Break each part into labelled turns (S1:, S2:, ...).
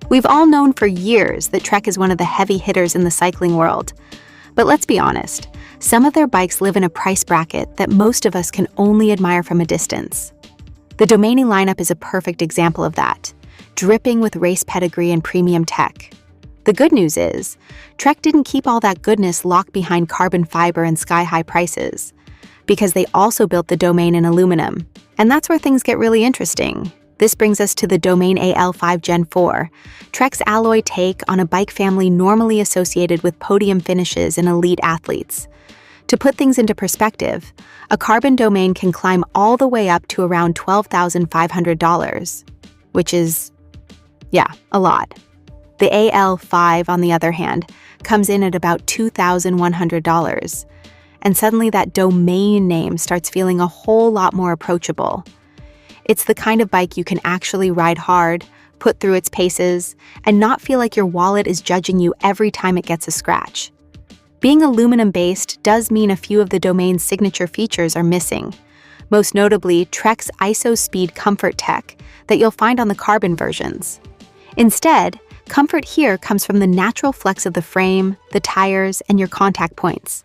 S1: We've all known for years that Trek is one of the heavy hitters in the cycling world. But let's be honest, some of their bikes live in a price bracket that most of us can only admire from a distance. The Domane lineup is a perfect example of that, dripping with race pedigree and premium tech. The good news is, Trek didn't keep all that goodness locked behind carbon fiber and sky-high prices, because they also built the Domane in aluminum. And that's where things get really interesting. This brings us to the Domane AL5 Gen 4, Trek's alloy take on a bike family normally associated with podium finishes and elite athletes. To put things into perspective, a carbon Domane can climb all the way up to around $12,500, which is, a lot. The AL5, on the other hand, comes in at about $2,100, and suddenly that Domane name starts feeling a whole lot more approachable. It's the kind of bike you can actually ride hard, put through its paces, and not feel like your wallet is judging you every time it gets a scratch. Being aluminum-based does mean a few of the Domane's signature features are missing, most notably Trek's ISO Speed Comfort tech that you'll find on the carbon versions. Instead, comfort here comes from the natural flex of the frame, the tires, and your contact points.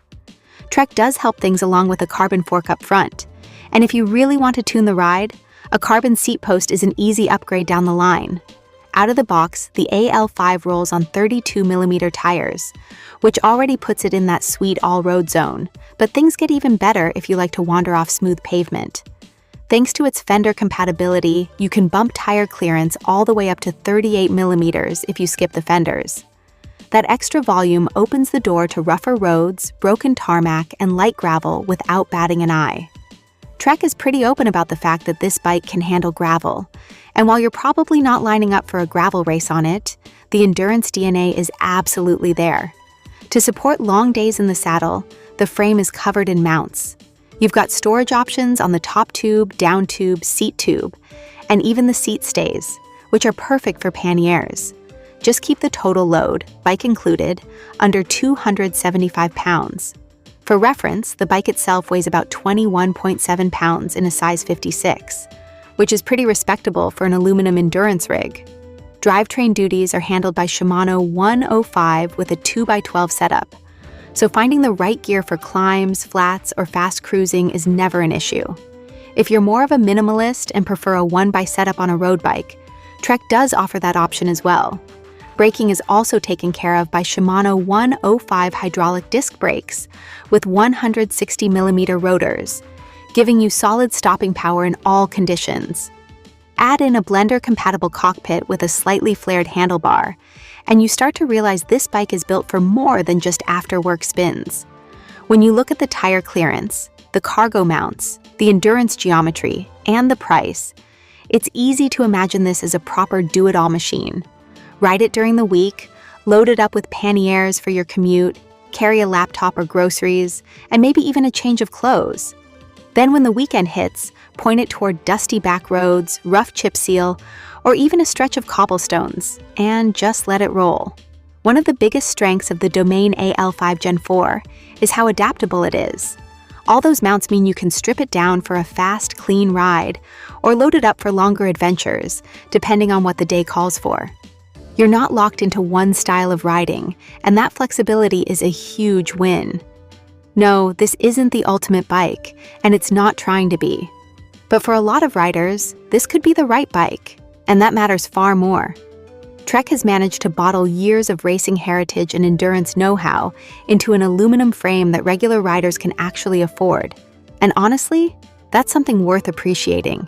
S1: Trek does help things along with a carbon fork up front, and if you really want to tune the ride, a carbon seat post is an easy upgrade down the line. Out of the box, the AL5 rolls on 32mm tires, which already puts it in that sweet all-road zone, but things get even better if you like to wander off smooth pavement. Thanks to its fender compatibility, you can bump tire clearance all the way up to 38mm if you skip the fenders. That extra volume opens the door to rougher roads, broken tarmac, and light gravel without batting an eye. Trek is pretty open about the fact that this bike can handle gravel, and while you're probably not lining up for a gravel race on it, the endurance DNA is absolutely there. To support long days in the saddle, the frame is covered in mounts. You've got storage options on the top tube, down tube, seat tube, and even the seat stays, which are perfect for panniers. Just keep the total load, bike included, under 275 pounds. For reference, the bike itself weighs about 21.7 pounds in a size 56, which is pretty respectable for an aluminum endurance rig. Drivetrain duties are handled by Shimano 105 with a 2x12 setup, so finding the right gear for climbs, flats, or fast cruising is never an issue. If you're more of a minimalist and prefer a 1x setup on a road bike, Trek does offer that option as well. Braking is also taken care of by Shimano 105 hydraulic disc brakes with 160mm rotors, giving you solid stopping power in all conditions. Add in a blender-compatible cockpit with a slightly flared handlebar, and you start to realize this bike is built for more than just after-work spins. When you look at the tire clearance, the cargo mounts, the endurance geometry, and the price, it's easy to imagine this as a proper do-it-all machine. Ride it during the week, load it up with panniers for your commute, carry a laptop or groceries, and maybe even a change of clothes. Then when the weekend hits, point it toward dusty back roads, rough chip seal, or even a stretch of cobblestones, and just let it roll. One of the biggest strengths of the Domane AL5 Gen 4 is how adaptable it is. All those mounts mean you can strip it down for a fast, clean ride, or load it up for longer adventures, depending on what the day calls for. You're not locked into one style of riding, and that flexibility is a huge win. No, this isn't the ultimate bike, and it's not trying to be. But for a lot of riders, this could be the right bike, and that matters far more. Trek has managed to bottle years of racing heritage and endurance know-how into an aluminum frame that regular riders can actually afford. And honestly, that's something worth appreciating.